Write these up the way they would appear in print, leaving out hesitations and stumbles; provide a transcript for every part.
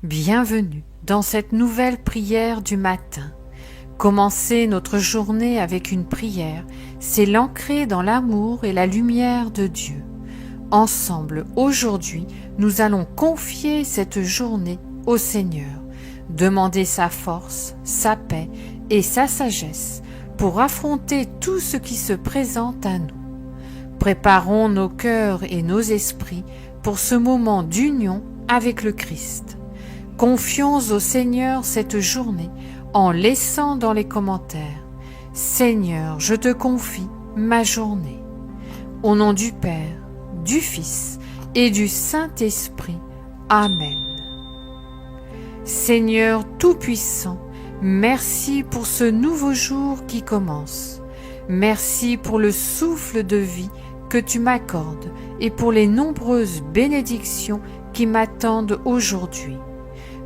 Bienvenue dans cette nouvelle prière du matin. Commencer notre journée avec une prière, c'est l'ancrer dans l'amour et la lumière de Dieu. Ensemble, aujourd'hui, nous allons confier cette journée au Seigneur, demander sa force, sa paix et sa sagesse pour affronter tout ce qui se présente à nous. Préparons nos cœurs et nos esprits pour ce moment d'union avec le Christ. Confions au Seigneur cette journée en laissant dans les commentaires « Seigneur, je te confie ma journée ». Au nom du Père, du Fils et du Saint-Esprit. Amen. Seigneur Tout-Puissant, merci pour ce nouveau jour qui commence. Merci pour le souffle de vie que tu m'accordes et pour les nombreuses bénédictions qui m'attendent aujourd'hui.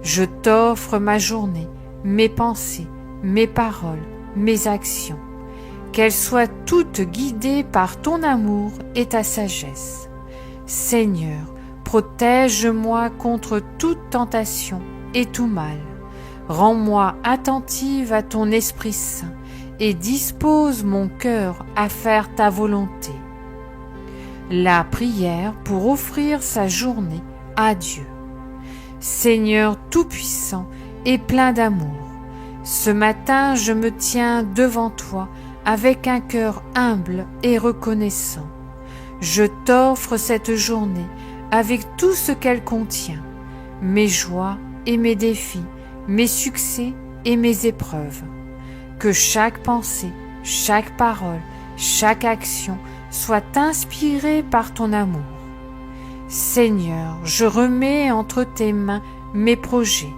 Je t'offre ma journée, mes pensées, mes paroles, mes actions. Qu'elles soient toutes guidées par ton amour et ta sagesse. Seigneur, protège-moi contre toute tentation et tout mal. Rends-moi attentive à ton Esprit Saint et dispose mon cœur à faire ta volonté. La prière pour offrir sa journée à Dieu. Seigneur Tout-Puissant et plein d'amour, ce matin je me tiens devant toi avec un cœur humble et reconnaissant. Je t'offre cette journée avec tout ce qu'elle contient, mes joies et mes défis, mes succès et mes épreuves. Que chaque pensée, chaque parole, chaque action soit inspirée par ton amour. Seigneur, je remets entre tes mains mes projets.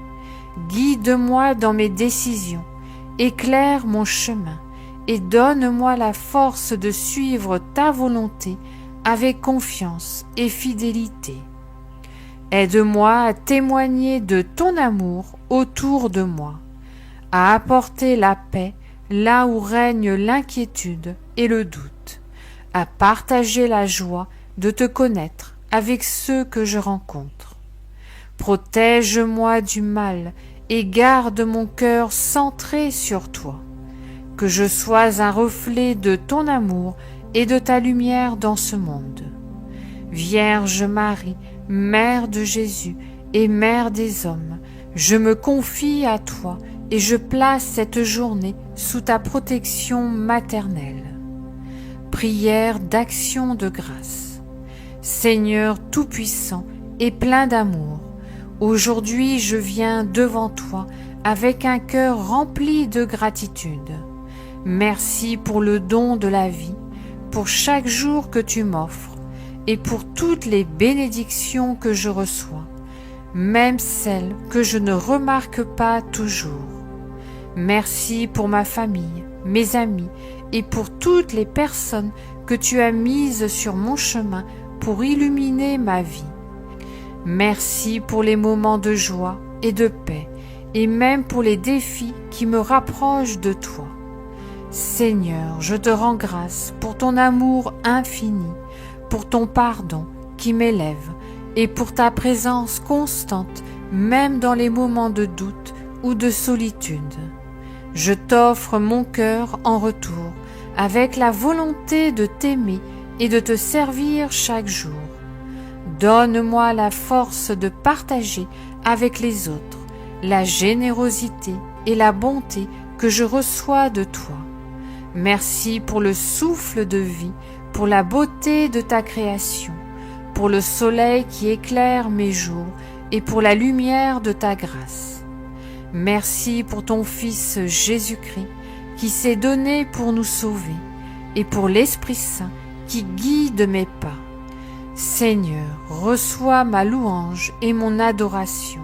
Guide-moi dans mes décisions, éclaire mon chemin et donne-moi la force de suivre ta volonté avec confiance et fidélité. Aide-moi à témoigner de ton amour autour de moi, à apporter la paix là où règne l'inquiétude et le doute, à partager la joie de te connaître avec ceux que je rencontre. Protège-moi du mal et garde mon cœur centré sur toi. Que je sois un reflet de ton amour et de ta lumière dans ce monde. Vierge Marie, Mère de Jésus et Mère des hommes, je me confie à toi et je place cette journée sous ta protection maternelle. Prière d'action de grâce. Seigneur Tout-Puissant et plein d'amour, aujourd'hui je viens devant toi avec un cœur rempli de gratitude. Merci pour le don de la vie, pour chaque jour que tu m'offres et pour toutes les bénédictions que je reçois, même celles que je ne remarque pas toujours. Merci pour ma famille, mes amis et pour toutes les personnes que tu as mises sur mon chemin pour illuminer ma vie. Merci pour les moments de joie et de paix, et même pour les défis qui me rapprochent de toi. Seigneur, je te rends grâce pour ton amour infini, pour ton pardon qui m'élève, et pour ta présence constante, même dans les moments de doute ou de solitude. Je t'offre mon cœur en retour, avec la volonté de t'aimer et de te servir chaque jour. Donne-moi la force de partager avec les autres la générosité et la bonté que je reçois de toi. Merci pour le souffle de vie, pour la beauté de ta création, pour le soleil qui éclaire mes jours et pour la lumière de ta grâce. Merci pour ton Fils Jésus-Christ qui s'est donné pour nous sauver et pour l'Esprit Saint qui guide mes pas. Seigneur, reçois ma louange et mon adoration.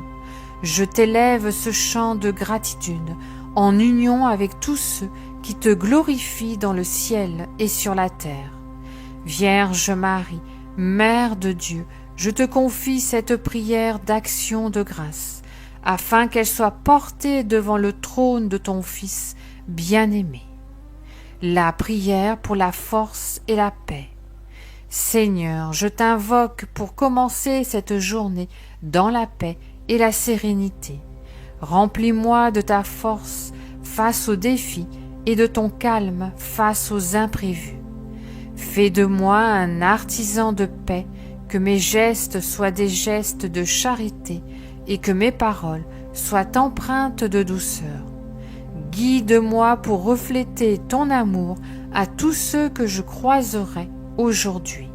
Je t'élève ce chant de gratitude en union avec tous ceux qui te glorifient dans le ciel et sur la terre. Vierge Marie, Mère de Dieu, je te confie cette prière d'action de grâce, afin qu'elle soit portée devant le trône de ton Fils bien-aimé. La prière pour la force et la paix. Seigneur, je t'invoque pour commencer cette journée dans la paix et la sérénité. Remplis-moi de ta force face aux défis et de ton calme face aux imprévus. Fais de moi un artisan de paix, que mes gestes soient des gestes de charité et que mes paroles soient empreintes de douceur. Guide-moi pour refléter ton amour à tous ceux que je croiserai aujourd'hui.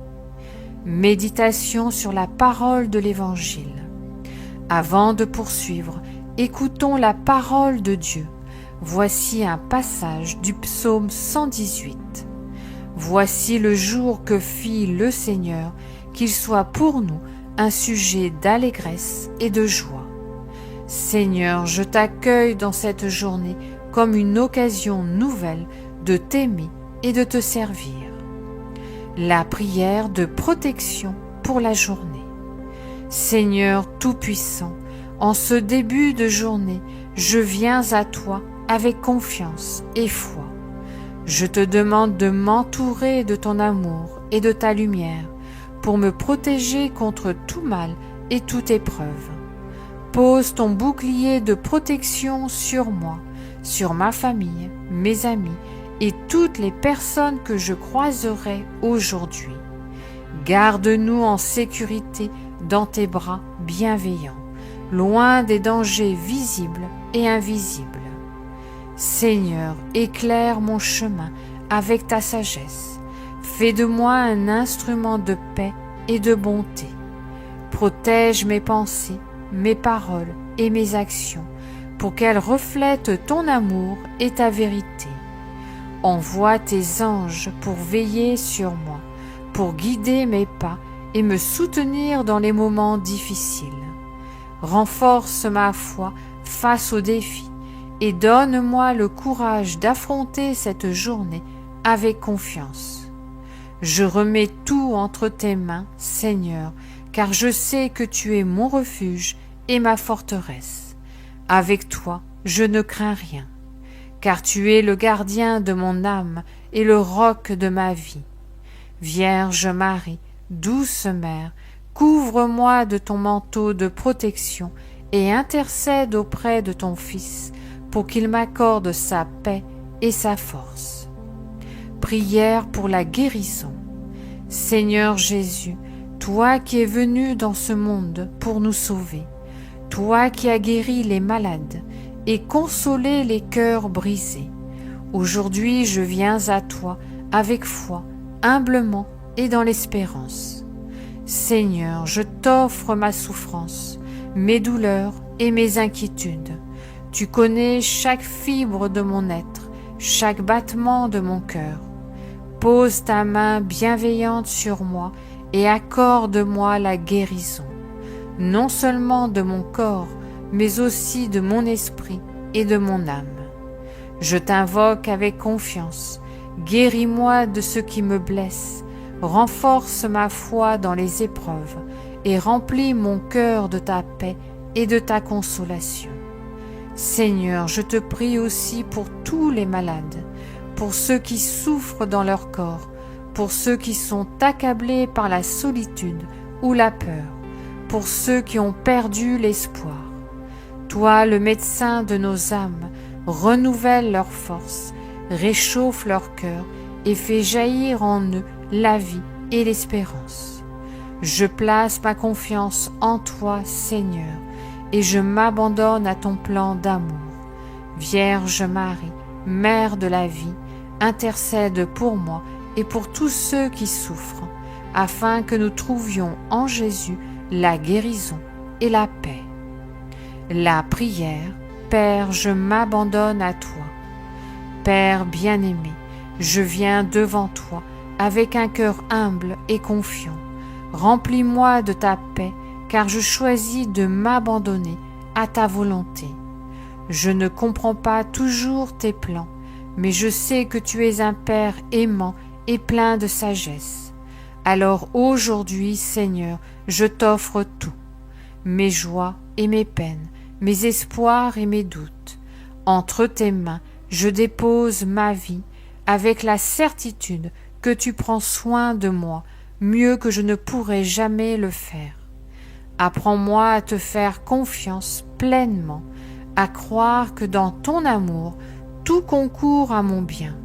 Méditation sur la parole de l'Évangile. Avant de poursuivre, écoutons la parole de Dieu. Voici un passage du psaume 118. Voici le jour que fit le Seigneur, qu'il soit pour nous un sujet d'allégresse et de joie. Seigneur, je t'accueille dans cette journée comme une occasion nouvelle de t'aimer et de te servir. La prière de protection pour la journée. Seigneur Tout-Puissant, en ce début de journée, je viens à toi avec confiance et foi. Je te demande de m'entourer de ton amour et de ta lumière pour me protéger contre tout mal et toute épreuve. Pose ton bouclier de protection sur moi, sur ma famille, mes amis et toutes les personnes que je croiserai aujourd'hui. Garde-nous en sécurité dans tes bras bienveillants, loin des dangers visibles et invisibles. Seigneur, éclaire mon chemin avec ta sagesse. Fais de moi un instrument de paix et de bonté. Protège mes pensées, mes paroles et mes actions pour qu'elles reflètent ton amour et ta vérité. Envoie tes anges pour veiller sur moi, pour guider mes pas et me soutenir dans les moments difficiles. Renforce ma foi face aux défis et donne-moi le courage d'affronter cette journée avec confiance. Je remets tout entre tes mains, Seigneur, car je sais que tu es mon refuge et ma forteresse. Avec toi, je ne crains rien, car tu es le gardien de mon âme et le roc de ma vie. Vierge Marie, douce Mère, couvre-moi de ton manteau de protection et intercède auprès de ton Fils pour qu'il m'accorde sa paix et sa force. Prière pour la guérison. Seigneur Jésus, toi qui es venu dans ce monde pour nous sauver, toi qui as guéri les malades et consolé les cœurs brisés, aujourd'hui je viens à toi avec foi, humblement et dans l'espérance. Seigneur, je t'offre ma souffrance, mes douleurs et mes inquiétudes. Tu connais chaque fibre de mon être, chaque battement de mon cœur. Pose ta main bienveillante sur moi et accorde-moi la guérison, non seulement de mon corps, mais aussi de mon esprit et de mon âme. Je t'invoque avec confiance, guéris-moi de ce qui me blesse, renforce ma foi dans les épreuves et remplis mon cœur de ta paix et de ta consolation. Seigneur, je te prie aussi pour tous les malades, pour ceux qui souffrent dans leur corps, pour ceux qui sont accablés par la solitude ou la peur, pour ceux qui ont perdu l'espoir. Toi, le médecin de nos âmes, renouvelle leur force, réchauffe leur cœur et fais jaillir en eux la vie et l'espérance. Je place ma confiance en toi, Seigneur, et je m'abandonne à ton plan d'amour. Vierge Marie, Mère de la vie, intercède pour moi et pour tous ceux qui souffrent, afin que nous trouvions en Jésus la guérison et la paix. La prière. Père, je m'abandonne à toi. Père bien-aimé, je viens devant toi avec un cœur humble et confiant. Remplis-moi de ta paix, car je choisis de m'abandonner à ta volonté. Je ne comprends pas toujours tes plans, mais je sais que tu es un Père aimant et plein de sagesse. Alors aujourd'hui, Seigneur, je t'offre tout, mes joies et mes peines, mes espoirs et mes doutes. Entre tes mains, je dépose ma vie avec la certitude que tu prends soin de moi mieux que je ne pourrais jamais le faire. Apprends-moi à te faire confiance pleinement, à croire que dans ton amour, tout concourt à mon bien.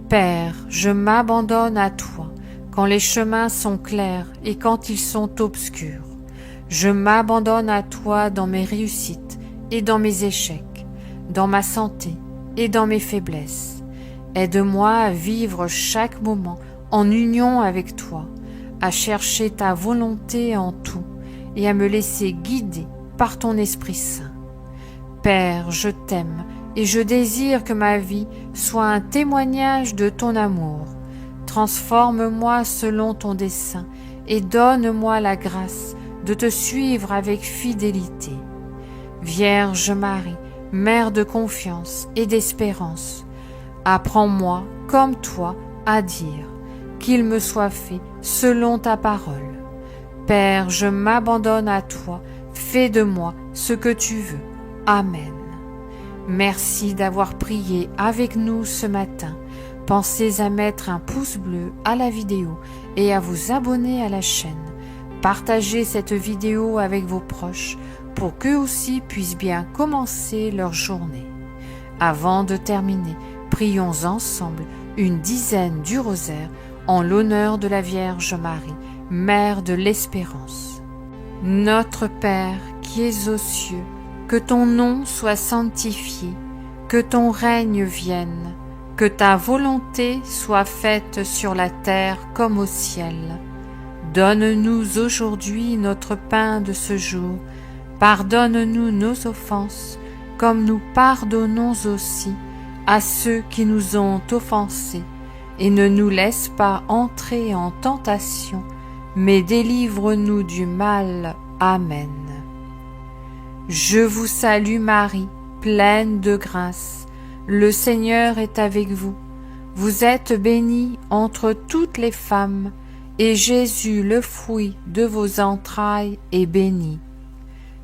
Père, je m'abandonne à toi quand les chemins sont clairs et quand ils sont obscurs. Je m'abandonne à toi dans mes réussites et dans mes échecs, dans ma santé et dans mes faiblesses. Aide-moi à vivre chaque moment en union avec toi, à chercher ta volonté en tout et à me laisser guider par ton Esprit Saint. Père, je t'aime et je désire que ma vie soit un témoignage de ton amour. Transforme-moi selon ton dessein et donne-moi la grâce de te suivre avec fidélité. Vierge Marie, Mère de confiance et d'espérance, apprends-moi, comme toi, à dire qu'il me soit fait selon ta parole. Père, je m'abandonne à toi, fais de moi ce que tu veux. Amen. Merci d'avoir prié avec nous ce matin. Pensez à mettre un pouce bleu à la vidéo et à vous abonner à la chaîne. Partagez cette vidéo avec vos proches pour qu'eux aussi puissent bien commencer leur journée. Avant de terminer, prions ensemble une dizaine du rosaire en l'honneur de la Vierge Marie, Mère de l'Espérance. Notre Père qui es aux cieux, que ton nom soit sanctifié, que ton règne vienne, que ta volonté soit faite sur la terre comme au ciel. Donne-nous aujourd'hui notre pain de ce jour. Pardonne-nous nos offenses, comme nous pardonnons aussi à ceux qui nous ont offensés. Et ne nous laisse pas entrer en tentation, mais délivre-nous du mal. Amen. Je vous salue Marie, pleine de grâce. Le Seigneur est avec vous. Vous êtes bénie entre toutes les femmes, et Jésus, le fruit de vos entrailles, est béni.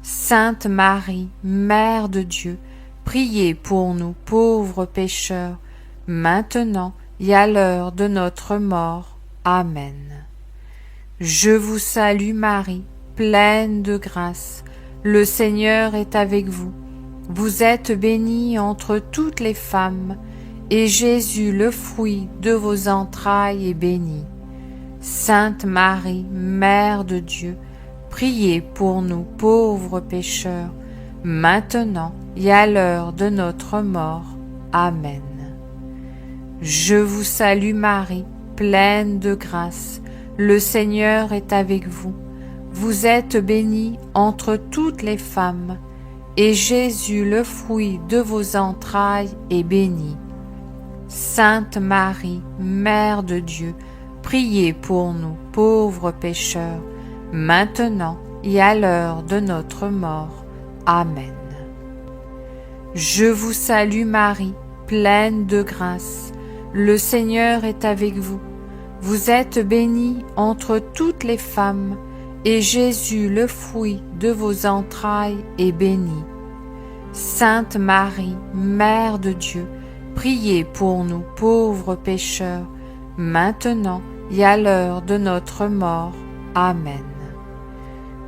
Sainte Marie, Mère de Dieu, priez pour nous pauvres pécheurs, maintenant et à l'heure de notre mort. Amen. Je vous salue Marie, pleine de grâce. Le Seigneur est avec vous. Vous êtes bénie entre toutes les femmes, et Jésus, le fruit de vos entrailles, est béni. Sainte Marie, Mère de Dieu, priez pour nous pauvres pécheurs, maintenant et à l'heure de notre mort. Amen. Je vous salue Marie, pleine de grâce. Le Seigneur est avec vous. Vous êtes bénie entre toutes les femmes, et Jésus, le fruit de vos entrailles, est béni. Sainte Marie, Mère de Dieu, priez pour nous pauvres pécheurs, maintenant et à l'heure de notre mort. Amen. Je vous salue Marie, pleine de grâce. Le Seigneur est avec vous. Vous êtes bénie entre toutes les femmes, et Jésus, le fruit de vos entrailles, est béni. Sainte Marie, Mère de Dieu, priez pour nous pauvres pécheurs, maintenant et à l'heure de notre mort. Amen.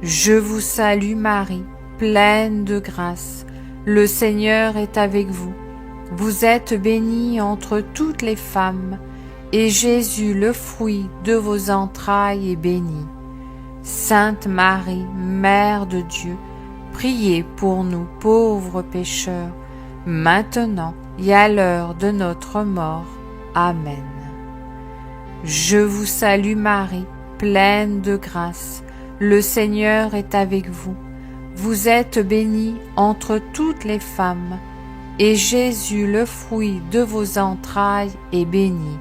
Je vous salue Marie, pleine de grâce. Le Seigneur est avec vous. Vous êtes bénie entre toutes les femmes, et Jésus, le fruit de vos entrailles, est béni. Sainte Marie, Mère de Dieu, priez pour nous pauvres pécheurs, maintenant et à l'heure de notre mort. Amen. Je vous salue Marie, pleine de grâce. Le Seigneur est avec vous. Vous êtes bénie entre toutes les femmes, et Jésus, le fruit de vos entrailles, est béni.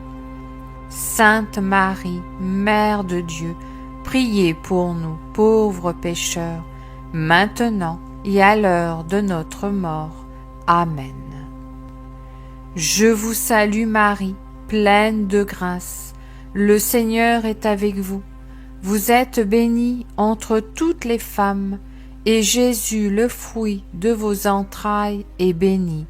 Sainte Marie, Mère de Dieu, priez pour nous pauvres pécheurs, maintenant et à l'heure de notre mort. Amen. Je vous salue Marie, pleine de grâce. Le Seigneur est avec vous. Vous êtes bénie entre toutes les femmes, et Jésus, le fruit de vos entrailles, est béni.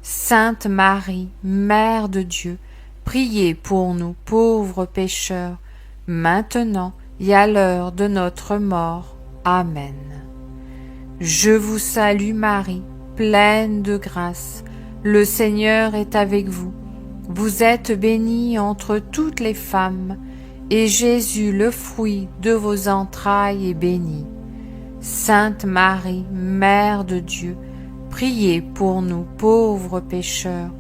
Sainte Marie, Mère de Dieu, priez pour nous pauvres pécheurs, maintenant et à l'heure de notre mort. Amen. Je vous salue Marie, pleine de grâce. Le Seigneur est avec vous. Vous êtes bénie entre toutes les femmes, et Jésus, le fruit de vos entrailles, est béni. Sainte Marie, Mère de Dieu, priez pour nous pauvres pécheurs,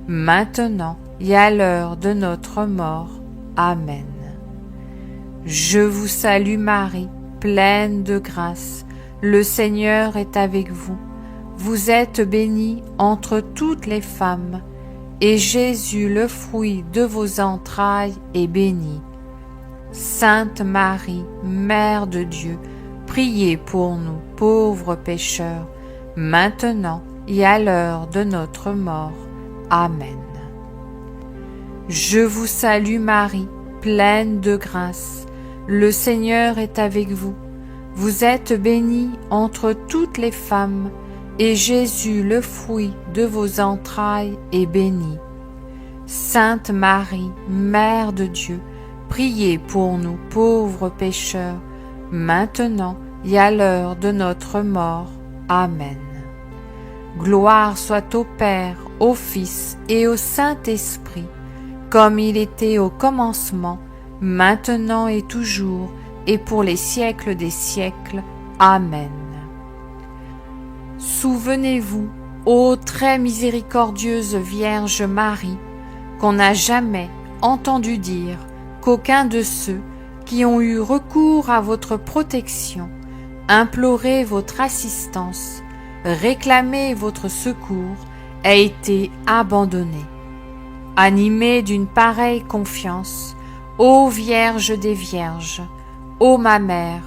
maintenant et à l'heure de notre mort. Amen. Je vous salue Marie, pleine de grâce. Le Seigneur est avec vous. Vous êtes bénie entre toutes les femmes, et Jésus, le fruit de vos entrailles, est béni. Sainte Marie, Mère de Dieu, priez pour nous pauvres pécheurs, maintenant et à l'heure de notre mort. Amen. Je vous salue Marie, pleine de grâce. Le Seigneur est avec vous. Vous êtes bénie entre toutes les femmes, et Jésus, le fruit de vos entrailles, est béni. Sainte Marie, Mère de Dieu, priez pour nous pauvres pécheurs, maintenant et à l'heure de notre mort. Amen. Gloire soit au Père, au Fils et au Saint-Esprit, comme il était au commencement, maintenant et toujours, et pour les siècles des siècles. Amen. Souvenez-vous, ô très miséricordieuse Vierge Marie, qu'on n'a jamais entendu dire qu'aucun de ceux qui ont eu recours à votre protection, imploré votre assistance, réclamé votre secours, a été abandonné. Animée d'une pareille confiance, ô Vierge des Vierges, ô ma mère,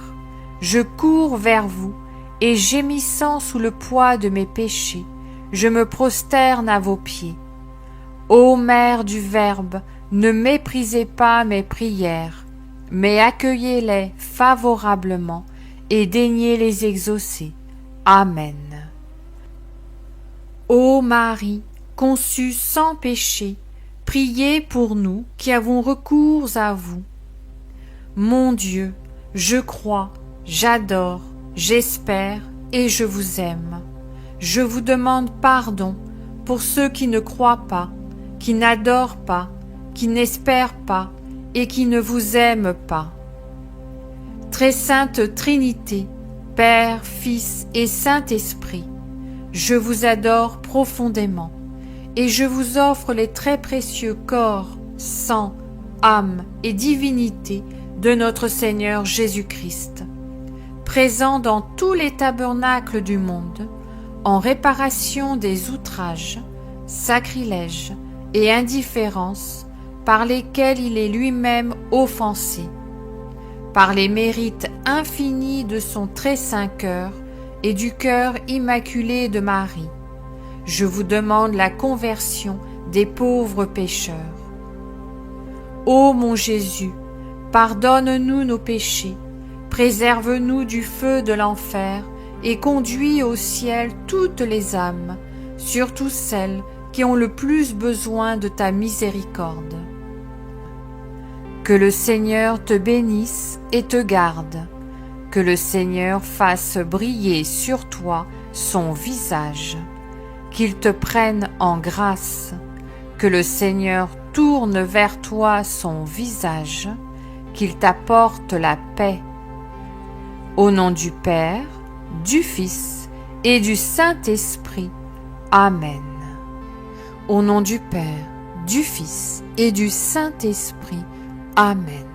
je cours vers vous et gémissant sous le poids de mes péchés, je me prosterne à vos pieds. Ô Mère du Verbe, ne méprisez pas mes prières, mais accueillez-les favorablement et daignez les exaucer. Amen. Ô Marie, conçue sans péché, priez pour nous qui avons recours à vous. Mon Dieu, je crois, j'adore, j'espère et je vous aime. Je vous demande pardon pour ceux qui ne croient pas, qui n'adorent pas, qui n'espèrent pas et qui ne vous aiment pas. Très sainte Trinité, Père, Fils et Saint-Esprit, je vous adore profondément et je vous offre les très précieux corps, sang, âme et divinité de notre Seigneur Jésus-Christ, présent dans tous les tabernacles du monde, en réparation des outrages, sacrilèges et indifférences par lesquels il est lui-même offensé, par les mérites infinis de son très saint cœur et du cœur immaculé de Marie. Je vous demande la conversion des pauvres pécheurs. Ô mon Jésus, pardonne-nous nos péchés, préserve-nous du feu de l'enfer et conduis au ciel toutes les âmes, surtout celles qui ont le plus besoin de ta miséricorde. Que le Seigneur te bénisse et te garde, que le Seigneur fasse briller sur toi son visage, qu'il te prenne en grâce, que le Seigneur tourne vers toi son visage, qu'il t'apporte la paix. Au nom du Père, du Fils et du Saint-Esprit. Amen. Au nom du Père, du Fils et du Saint-Esprit. Amen.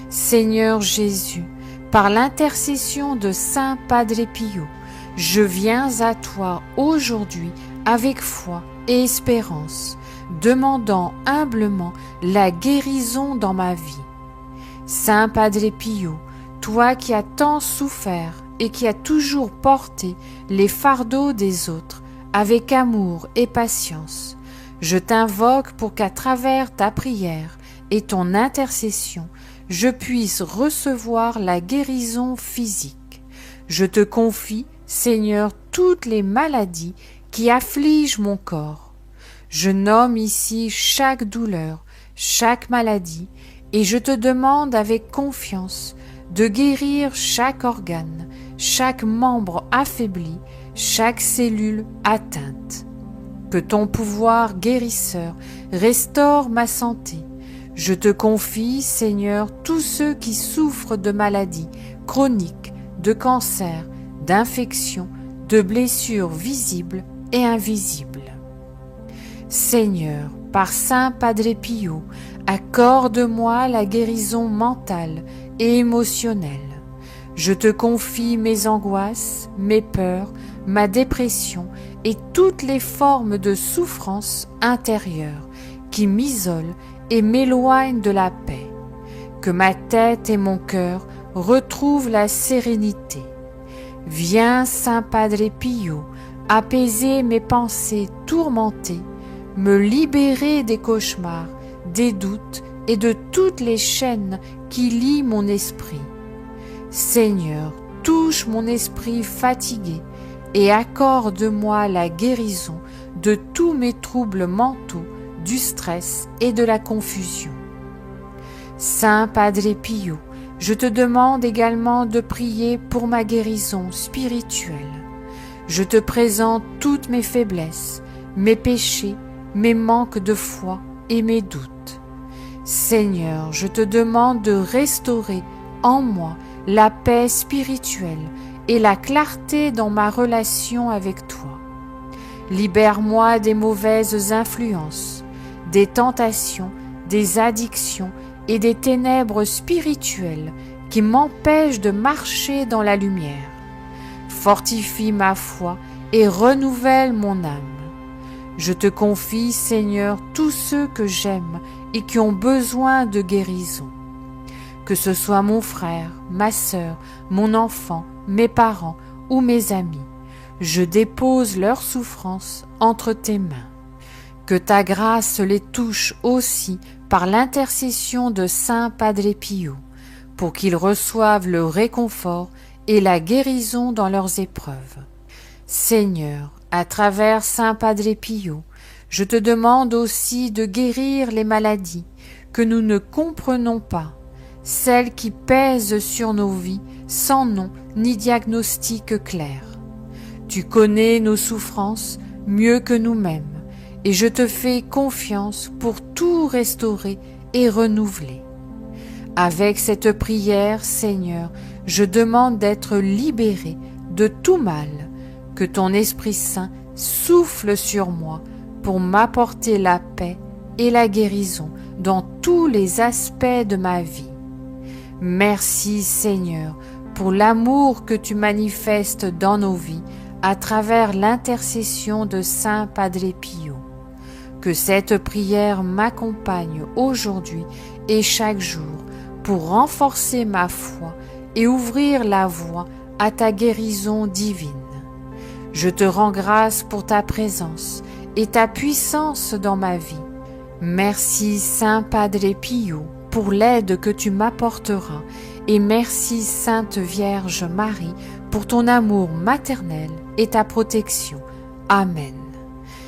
Seigneur Jésus, par l'intercession de Saint Padre Pio, je viens à toi aujourd'hui avec foi et espérance, demandant humblement la guérison dans ma vie. Saint Padre Pio, toi qui as tant souffert et qui as toujours porté les fardeaux des autres avec amour et patience, je t'invoque pour qu'à travers ta prière et ton intercession, je puisse recevoir la guérison physique. Je te confie, Seigneur, toutes les maladies qui affligent mon corps. Je nomme ici chaque douleur, chaque maladie, et je te demande avec confiance de guérir chaque organe, chaque membre affaibli, chaque cellule atteinte. Que ton pouvoir guérisseur restaure ma santé. Je te confie, Seigneur, tous ceux qui souffrent de maladies chroniques, de cancers, d'infections, de blessures visibles et invisibles. Seigneur, par Saint Padre Pio, accorde-moi la guérison mentale et émotionnelle. Je te confie mes angoisses, mes peurs, ma dépression et toutes les formes de souffrance intérieure qui m'isolent et m'éloignent de la paix. Que ma tête et mon cœur retrouvent la sérénité. Viens, Saint Padre Pio, apaiser mes pensées tourmentées, me libérer des cauchemars, des doutes et de toutes les chaînes qui lient mon esprit. Seigneur, touche mon esprit fatigué et accorde-moi la guérison de tous mes troubles mentaux, du stress et de la confusion. Saint Padre Pio, je te demande également de prier pour ma guérison spirituelle. Je te présente toutes mes faiblesses, mes péchés, mes manques de foi et mes doutes. Seigneur, je te demande de restaurer en moi la paix spirituelle et la clarté dans ma relation avec toi. Libère-moi des mauvaises influences, des tentations, des addictions et des ténèbres spirituelles qui m'empêchent de marcher dans la lumière. Fortifie ma foi et renouvelle mon âme. Je te confie, Seigneur, tous ceux que j'aime et qui ont besoin de guérison. Que ce soit mon frère, ma sœur, mon enfant, mes parents ou mes amis, je dépose leurs souffrances entre tes mains. Que ta grâce les touche aussi par l'intercession de Saint Padre Pio, pour qu'ils reçoivent le réconfort et la guérison dans leurs épreuves. Seigneur, à travers Saint Padre Pio, je te demande aussi de guérir les maladies que nous ne comprenons pas, celles qui pèsent sur nos vies sans nom ni diagnostic clair. Tu connais nos souffrances mieux que nous-mêmes, et je te fais confiance pour tout restaurer et renouveler. Avec cette prière, Seigneur, je demande d'être libéré de tout mal, que ton Esprit Saint souffle sur moi pour m'apporter la paix et la guérison dans tous les aspects de ma vie. Merci, Seigneur, pour l'amour que tu manifestes dans nos vies à travers l'intercession de Saint Padre Pio. Que cette prière m'accompagne aujourd'hui et chaque jour pour renforcer ma foi et ouvrir la voie à ta guérison divine. Je te rends grâce pour ta présence et ta puissance dans ma vie. Merci, Saint Padre Pio, pour l'aide que tu m'apporteras, et merci, Sainte Vierge Marie, pour ton amour maternel et ta protection. Amen.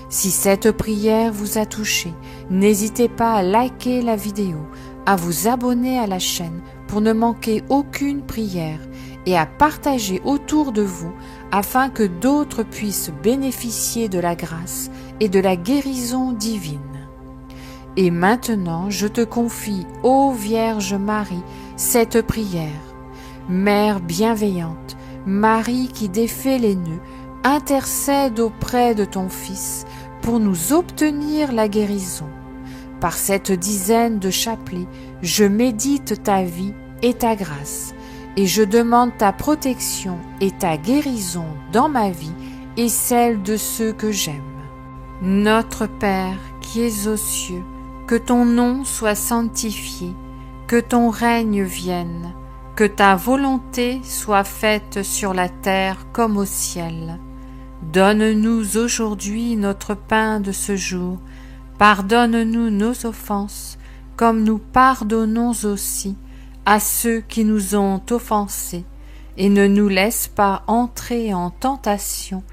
Si cette prière vous a touché, n'hésitez pas à liker la vidéo, à vous abonner à la chaîne pour ne manquer aucune prière et à partager autour de vous afin que d'autres puissent bénéficier de la grâce et de la guérison divine. Et maintenant, je te confie, ô Vierge Marie, cette prière. Mère bienveillante, Marie qui défait les nœuds, intercède auprès de ton Fils pour nous obtenir la guérison. Par cette dizaine de chapelets, je médite ta vie et ta grâce, et je demande ta protection et ta guérison dans ma vie et celle de ceux que j'aime. Notre Père qui es aux cieux, que ton nom soit sanctifié, que ton règne vienne, que ta volonté soit faite sur la terre comme au ciel. Donne-nous aujourd'hui notre pain de ce jour. Pardonne-nous nos offenses, comme nous pardonnons aussi à ceux qui nous ont offensés, et ne nous laisse pas entrer en tentation,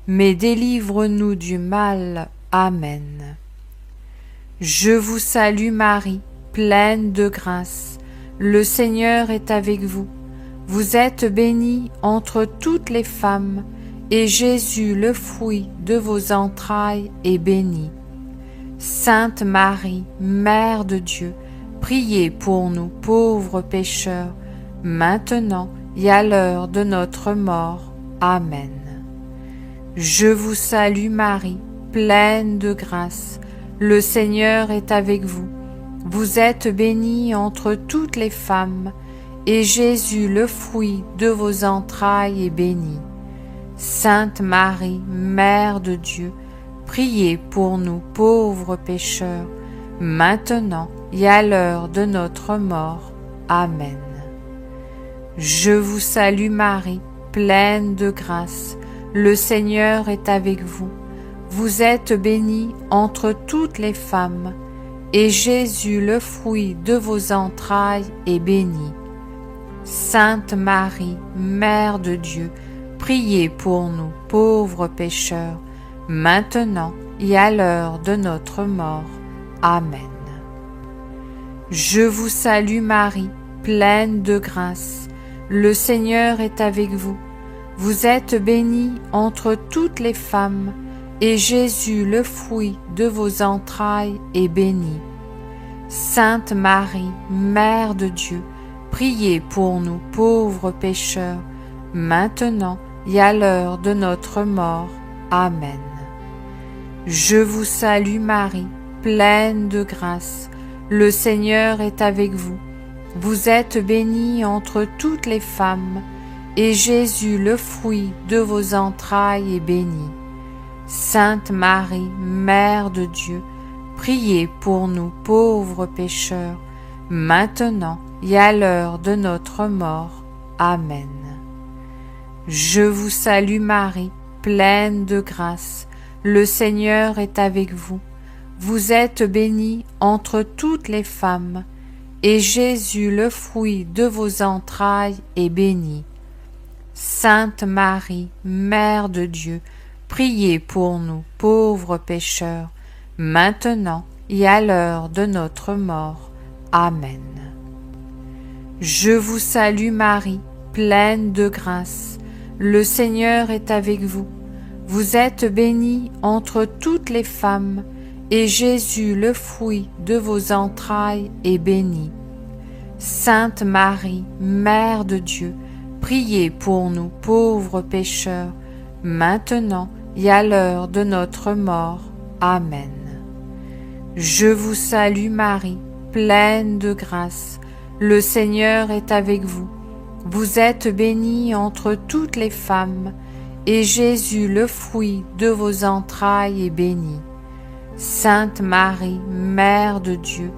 mais délivre-nous du mal. Amen. Je vous salue Marie, pleine de grâce. Le Seigneur est avec vous. vous êtes bénie entre toutes les femmes, et Jésus, le fruit de vos entrailles, est béni. Sainte Marie, Mère de Dieu, priez pour nous pauvres pécheurs, maintenant et à l'heure de notre mort. Amen. Je vous salue Marie, pleine de grâce, le Seigneur est avec vous. Vous êtes bénie entre toutes les femmes, et Jésus, le fruit de vos entrailles, est béni. Sainte Marie, Mère de Dieu, priez pour nous pauvres pécheurs, maintenant et à l'heure de notre mort. Amen. Je vous salue Marie, pleine de grâce, le Seigneur est avec vous. Vous êtes bénie entre toutes les femmes, et Jésus, le fruit de vos entrailles, est béni. Sainte Marie, Mère de Dieu, priez pour nous pauvres pécheurs, maintenant et à l'heure de notre mort. Amen. Je vous salue Marie, pleine de grâce, le Seigneur est avec vous. Vous êtes bénie entre toutes les femmes, et Jésus, le fruit de vos entrailles, est béni. Sainte Marie, Mère de Dieu, priez pour nous pauvres pécheurs, maintenant et à l'heure de notre mort. Amen. Je vous salue Marie, pleine de grâce, le Seigneur est avec vous. Vous êtes bénie entre toutes les femmes, et Jésus, le fruit de vos entrailles, est béni. Sainte Marie, Mère de Dieu, priez pour nous pauvres pécheurs, maintenant et à l'heure de notre mort. Amen. Je vous salue Marie, pleine de grâce, le Seigneur est avec vous. Vous êtes bénie entre toutes les femmes, et Jésus, le fruit de vos entrailles, est béni. Sainte Marie, Mère de Dieu, priez pour nous pauvres pécheurs, maintenant et à l'heure de notre mort. Amen. Je vous salue Marie, pleine de grâce, le Seigneur est avec vous. Vous êtes bénie entre toutes les femmes, et Jésus, le fruit de vos entrailles, est béni. Sainte Marie, Mère de Dieu, priez pour nous pauvres pécheurs, maintenant et à l'heure de notre mort. Amen. Je vous salue Marie, pleine de grâce, le Seigneur est avec vous. Vous êtes bénie entre toutes les femmes, et Jésus, le fruit de vos entrailles, est béni. Sainte Marie, Mère de Dieu,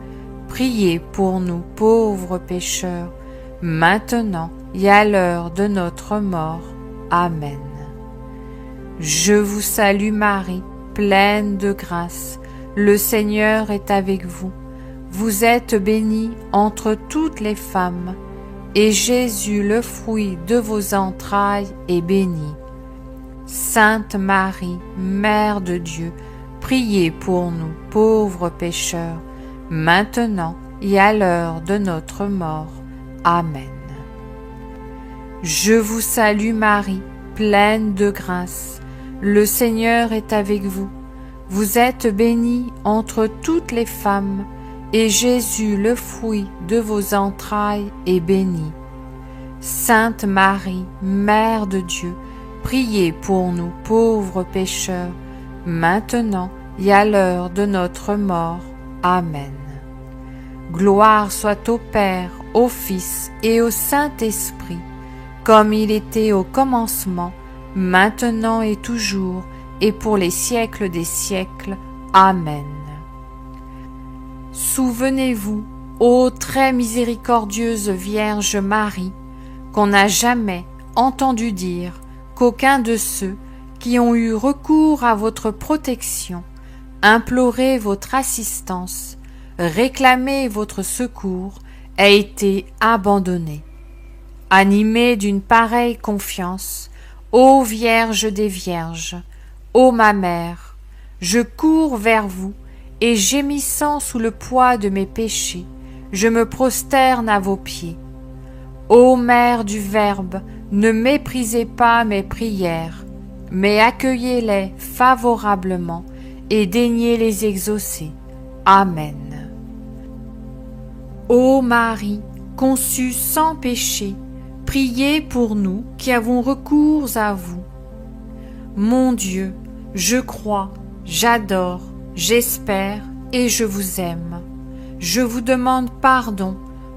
priez pour nous pauvres pécheurs, maintenant et à l'heure de notre mort. Amen. Je vous salue Marie, pleine de grâce, le Seigneur est avec vous. Vous êtes bénie entre toutes les femmes, et Jésus, le fruit de vos entrailles, est béni. Sainte Marie, Mère de Dieu, priez pour nous pauvres pécheurs, maintenant et à l'heure de notre mort. Amen. Je vous salue Marie, pleine de grâce, le Seigneur est avec vous. Vous êtes bénie entre toutes les femmes, et Jésus, le fruit de vos entrailles, est béni. Sainte Marie, Mère de Dieu, priez pour nous pauvres pécheurs, maintenant et à l'heure de notre mort. Amen. Gloire soit au Père, au Fils et au Saint-Esprit, comme il était au commencement, maintenant et toujours, et pour les siècles des siècles. Amen. Souvenez-vous, ô très miséricordieuse Vierge Marie, qu'on n'a jamais entendu dire qu'aucun de ceux qui ont eu recours à votre protection, imploré votre assistance, réclamé votre secours, a été abandonné. Animée d'une pareille confiance, ô Vierge des Vierges, ô ma Mère, je cours vers vous et gémissant sous le poids de mes péchés, je me prosterne à vos pieds. Ô Mère du Verbe, ne méprisez pas mes prières, mais accueillez-les favorablement et daignez les exaucer. Amen. Ô Marie, conçue sans péché, priez pour nous qui avons recours à vous. Mon Dieu, je crois, j'adore, j'espère et je vous aime. Je vous demande pardon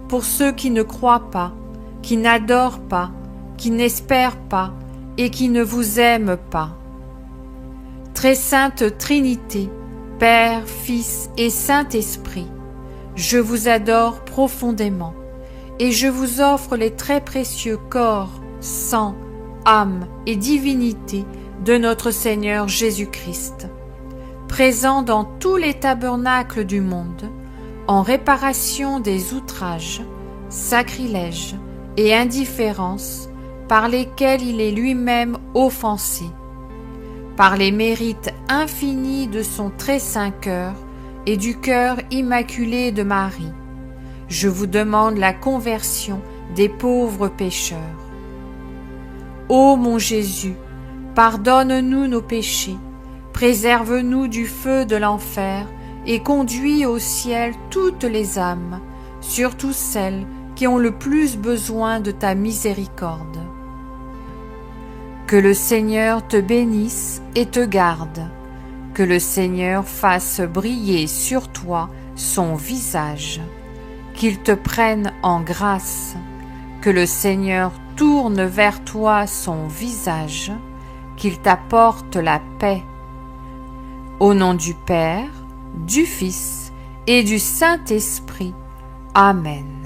pour ceux qui ne croient pas, qui n'adorent pas, qui n'espèrent pas et qui ne vous aiment pas. Très sainte Trinité, Père, Fils et Saint-Esprit, je vous adore profondément et je vous offre les très précieux corps, sang, âme et divinité de notre Seigneur Jésus-Christ, présent dans tous les tabernacles du monde, en réparation des outrages, sacrilèges et indifférences par lesquels il est lui-même offensé, par les mérites infinis de son très saint cœur et du cœur immaculé de Marie. Je vous demande la conversion des pauvres pécheurs. Ô mon Jésus, pardonne-nous nos péchés, préserve-nous du feu de l'enfer et conduis au ciel toutes les âmes, surtout celles qui ont le plus besoin de ta miséricorde. Que le Seigneur te bénisse et te garde. Que le Seigneur fasse briller sur toi son visage. Qu'il te prenne en grâce. Que le Seigneur tourne vers toi son visage. Qu'il t'apporte la paix. Au nom du Père, du Fils et du Saint-Esprit. Amen.